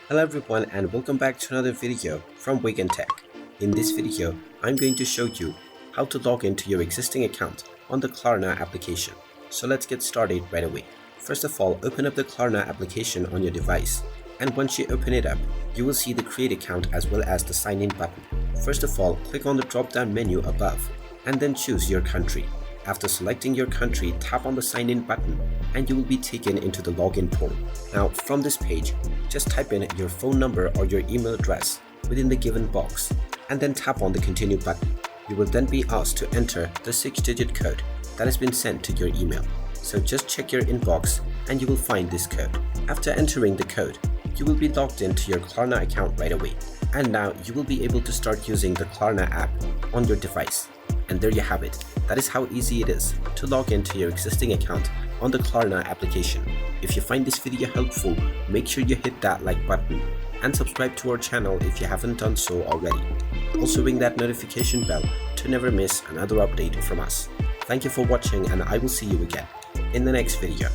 Hello everyone and welcome back to another video from Wake&Tech. In this video, I'm going to show you how to log into your existing account on the Klarna application. So let's get started right away. First of all, open up the Klarna application on your device. And once you open it up, you will see the create account as well as the sign in button. First of all, click on the drop down menu above and then choose your country. After selecting your country, tap on the sign in button and you will be taken into the login portal. Now from this page, just type in your phone number or your email address within the given box and then tap on the continue button. You will then be asked to enter the 6-digit code that has been sent to your email. So just check your inbox and you will find this code. After entering the code, you will be logged into your Klarna account right away. And now you will be able to start using the Klarna app on your device. And there you have it. That is how easy it is to log into your existing account on the Klarna application. If you find this video helpful, make sure you hit that like button and subscribe to our channel if you haven't done so already. Also ring that notification bell to never miss another update from us. Thank you for watching and I will see you again in the next video.